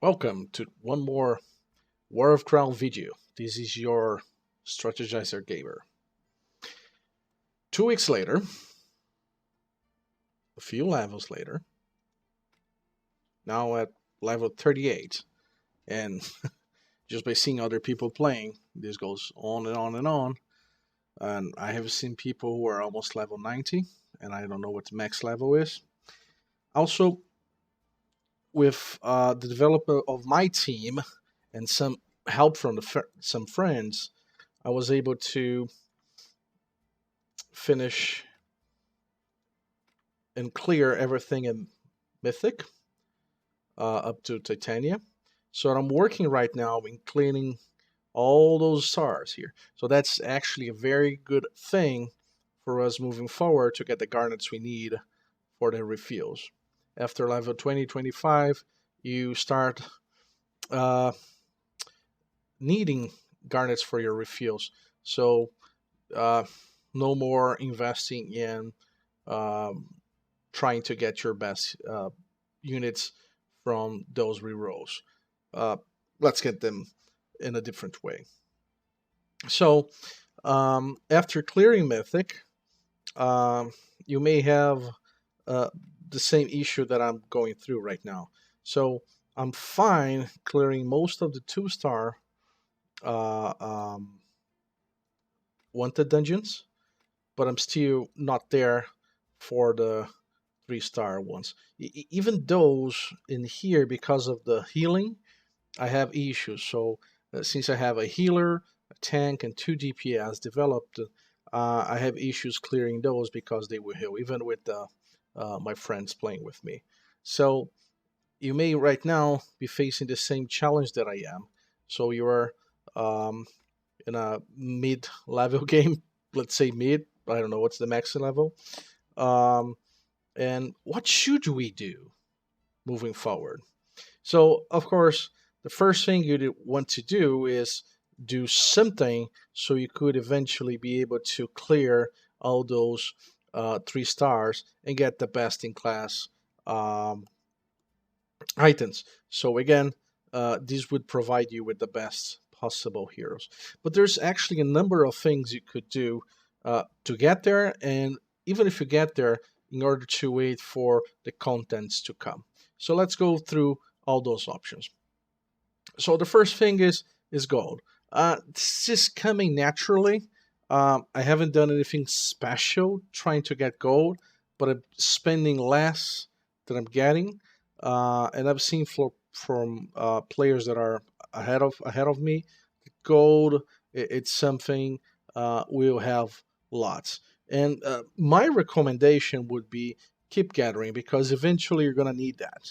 Welcome to one more War of Crown video. This is your Strategizer Gamer. 2 weeks later, a few levels later, now at level 38, and just by seeing other people playing, this goes on and on and on. And I have seen people who are almost level 90, and I don't know what the max level is. Also, with the developer of my team and some help from some friends, I was able to finish and clear everything in Mythic up to Titania. So I'm working right now in cleaning all those stars here. So that's actually a very good thing for us moving forward to get the garnets we need for the refills. After level 20, 25, you start uh, needing garnets for your refills. So uh, no more investing in um, trying to get your best units from those rerolls. Uh, let's get them in a different way. So after clearing Mythic, um, you may have uh, the same issue that I'm going through right now. So I'm fine clearing most of the 2-star uh, um, wanted dungeons, but I'm still not there for the 3-star ones. Even those in here, because of the healing, I have issues. So since I have a healer, a tank, and 2 DPS developed, I have issues clearing those because they will heal, even with my friends playing with me. So you may right now be facing the same challenge that I am. So you're um, in a mid-level game, let's say mid. I don't know what's the max level. Um, and what should we do moving forward? So, of course, the first thing you'd want to do is do something so you could eventually be able to clear all those 3 stars and get the best in class um, items. So, again, this would provide you with the best possible heroes. But there's actually a number of things you could do to get there, and even if you get there, in order to wait for the contents to come. So let's go through all those options. So the first thing is gold. This is coming naturally. I haven't done anything special trying to get gold, but I'm spending less than I'm getting, and I've seen from players that are ahead of me. Gold, it's something we'll have lots. And my recommendation would be keep gathering because eventually you're gonna need that.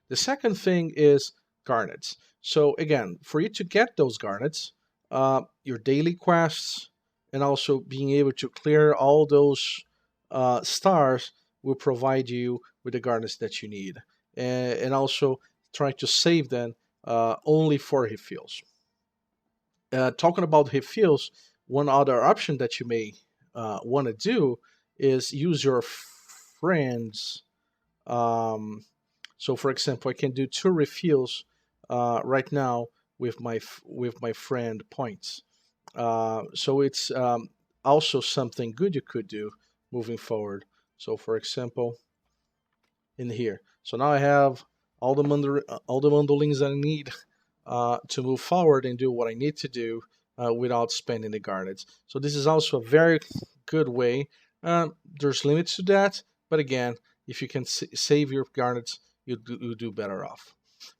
The second thing is garnets. So again, for you to get those garnets, your daily quests and also being able to clear all those stars will provide you with the garnets that you need, and also try to save them only for refills. Talking about refills, one other option that you may want to do is use your friends. Um, so, for example, I can do 2 refills right now with my friend points. So it's also something good you could do moving forward. So, for example, in here. So now I have all the mandolins that I need to move forward and do what I need to do without spending the garnets. So this is also a very good way. There's limits to that, but again, if you can save your garnets, you do better off.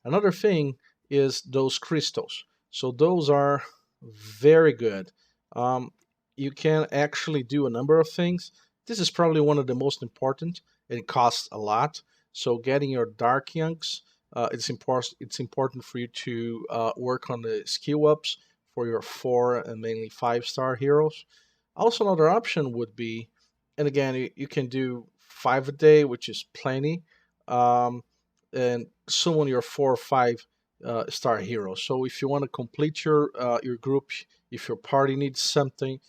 Another thing is those crystals. So those are very good. Um, you can actually do a number of things. This is probably one of the most important. It costs a lot. So getting your dark youngs, it's important. It's important for you to work on the skill ups for your 4 and mainly 5-star heroes. Also, another option would be, and again, you can do 5 a day, which is plenty, um, and summon your 4 or 5 star heroes. So if you want to complete your group, if your party needs something,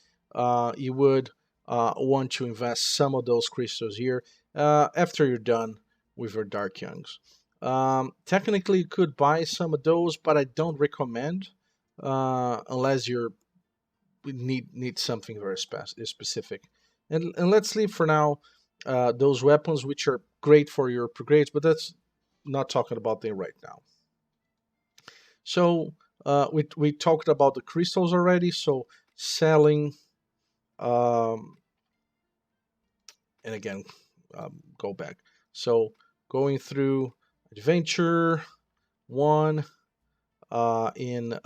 you would want to invest some of those crystals here after you're done with your Dark Youngs. Technically, you could buy some of those, but I don't recommend unless you're need something very specific. And let's leave for now those weapons which are great for your upgrades, but that's not talking about them right now. So we talked about the crystals already. So selling, um, and again, go back. So going through adventure one in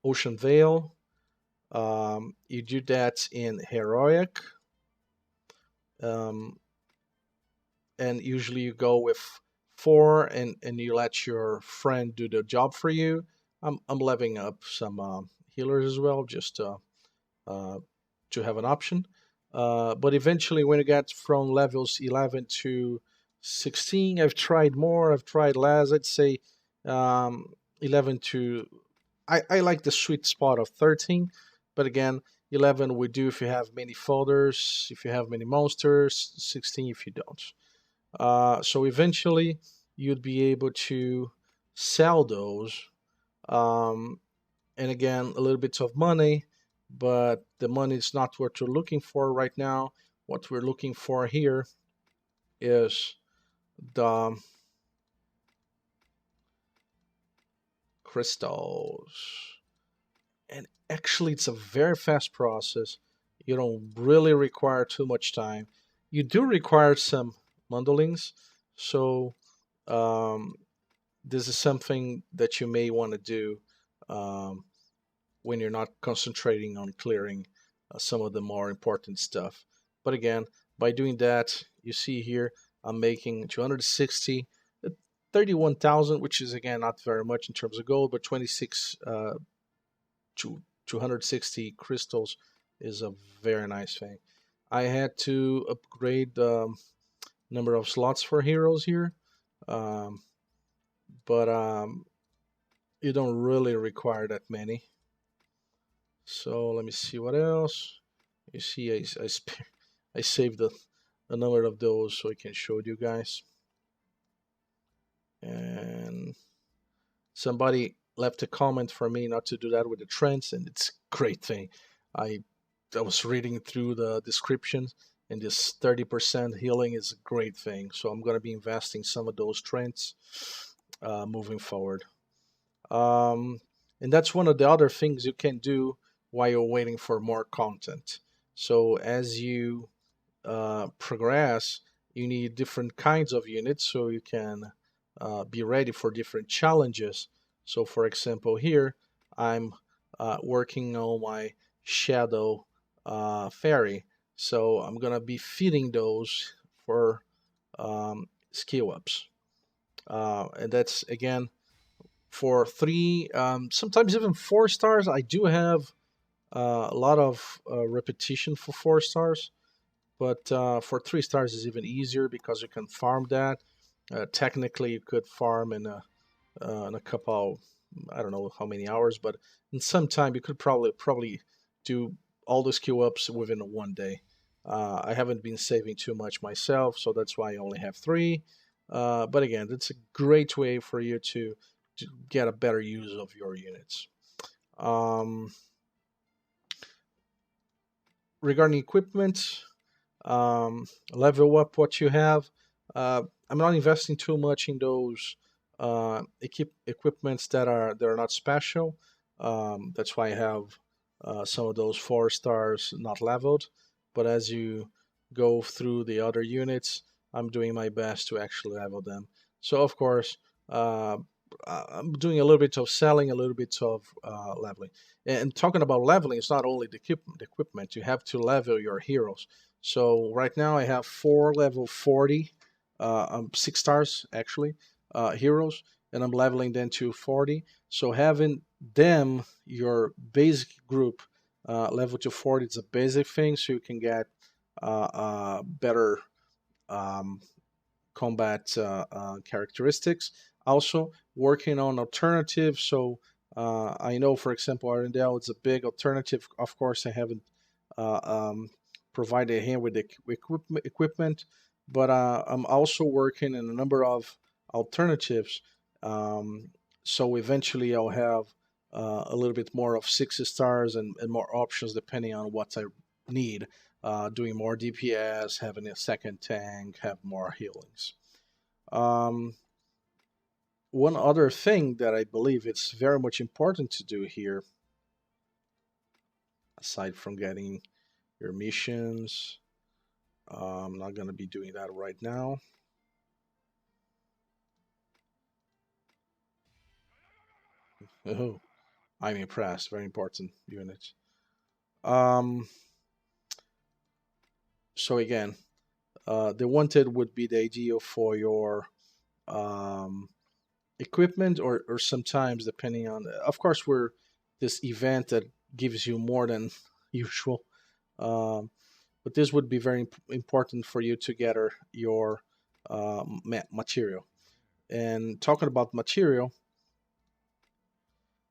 Ocean Vale. You do that in heroic, um, and usually you go with four, and you let your friend do the job for you. I'm leveling up some healers as well, just uh, to have an option. But eventually, when you get from levels 11 to 16, I've tried more, I've tried less. I'd say 11 to I like the sweet spot of 13, but again, 11 we do if you have many folders, if you have many monsters, 16 if you don't. So eventually, you'd be able to sell those, um, and again, a little bit of money, but the money is not what you're looking for right now. What we're looking for here is the crystals. And actually, it's a very fast process. You don't really require too much time. You do require some mandolins, so um, this is something that you may want to do um, when you're not concentrating on clearing some of the more important stuff. But again, by doing that, you see here I'm making 260, 31,000, which is again not very much in terms of gold, but 26 to 260 crystals is a very nice thing. I had to upgrade the number of slots for heroes here, um, but you don't really require that many. So let me see what else. You see, I saved a number of those so I can show you guys. And somebody left a comment for me not to do that with the trends, and it's a great thing. I I was reading through the descriptions, and this 30% healing is a great thing. So I'm going to be investing some of those trends moving forward. Um, and that's one of the other things you can do while you're waiting for more content. So as you progress, you need different kinds of units so you can be ready for different challenges. So, for example, here I'm working on my shadow fairy. So I'm gonna be feeding those for skill ups, and that's again for three, sometimes even 4 stars. I do have a lot of repetition for 4 stars, but for 3 stars is even easier because you can farm that. Technically, you could farm in a couple, I don't know how many hours, but in some time you could probably do all the skill ups within one day. I haven't been saving too much myself, so that's why I only have three. But again, it's a great way for you to get a better use of your units. Um, Regarding equipment, level up what you have. I'm not investing too much in those equipments that are not special. That's why I have some of those 4 stars not leveled. But as you go through the other units, I'm doing my best to actually level them. So of course, uh, I'm doing a little bit of selling, a little bit of leveling. And talking about leveling, it's not only the equipment. You have to level your heroes. So right now I have 4 level 40, 6 stars actually, heroes, and I'm leveling them to 40. So having them, your basic group, level to 40 is a basic thing, so you can get better um, combat characteristics. Also, working on alternatives. So I know, for example, Arendelle is a big alternative. Of course, I haven't uh, um, provided him with the equipment, but I'm also working in a number of alternatives. Um, so eventually I'll have a little bit more of 6 stars and more options depending on what I need. Doing more DPS, having a second tank, have more healings. Um, One other thing that I believe it's very much important to do here, aside from getting your missions, I'm not going to be doing that right now. Oh, I'm impressed. Very important unit. Um, so again, the wanted would be the ideal for your um, equipment, or sometimes depending on. Of course, we're this event that gives you more than usual, but this would be very important for you to gather your material. And talking about material,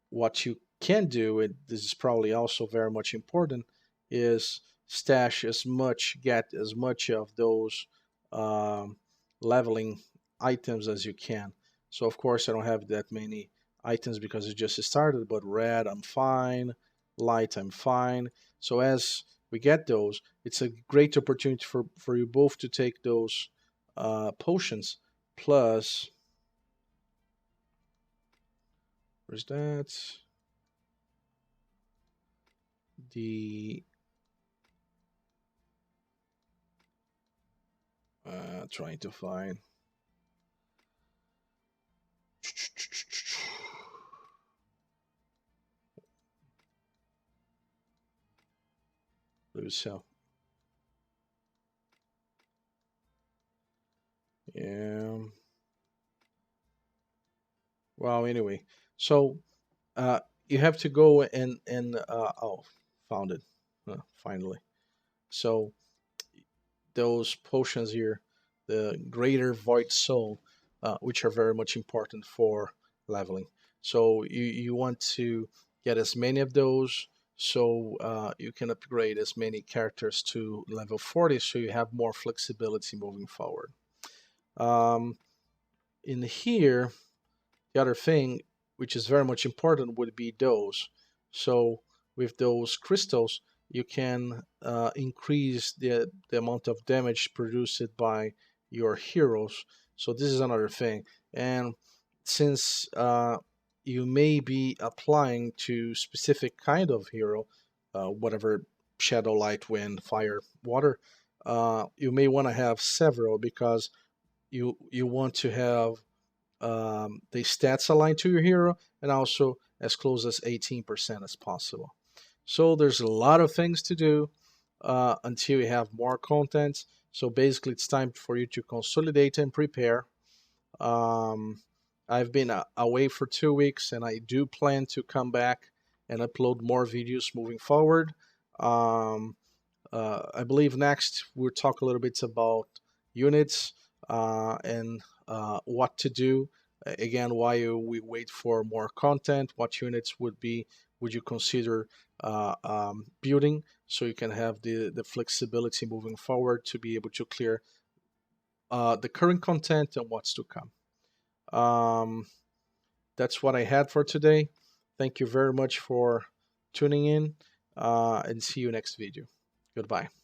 what you can do, and this is probably also very much important, is stash as much, get as much of those um, leveling items as you can. So of course I don't have that many items because it just started, but red I'm fine, light I'm fine. So as we get those, it's a great opportunity for you both to take those potions plus, where's that? The trying to find. So yeah. Well, anyway, so you have to go and oh, found it finally. So those potions here, the Greater Void Soul, which are very much important for leveling. So you want to get as many of those so you can upgrade as many characters to level 40 so you have more flexibility moving forward. Um, in here, the other thing, which is very much important, would be those. So with those crystals, you can increase the amount of damage produced by your heroes. So this is another thing. And since you may be applying to specific kind of hero, whatever shadow, light, wind, fire, water, you may want to have several because you want to have the stats aligned to your hero and also as close as 18% as possible. So there's a lot of things to do until you have more content. So basically, it's time for you to consolidate and prepare. Um, I've been away for 2 weeks, and I do plan to come back and upload more videos moving forward. Um, I believe next we'll talk a little bit about units and what to do. Again, why we wait for more content, what units would you consider building so you can have the flexibility moving forward to be able to clear the current content and what's to come. Um, that's what I had for today. Thank you very much for tuning in and see you next video. Goodbye.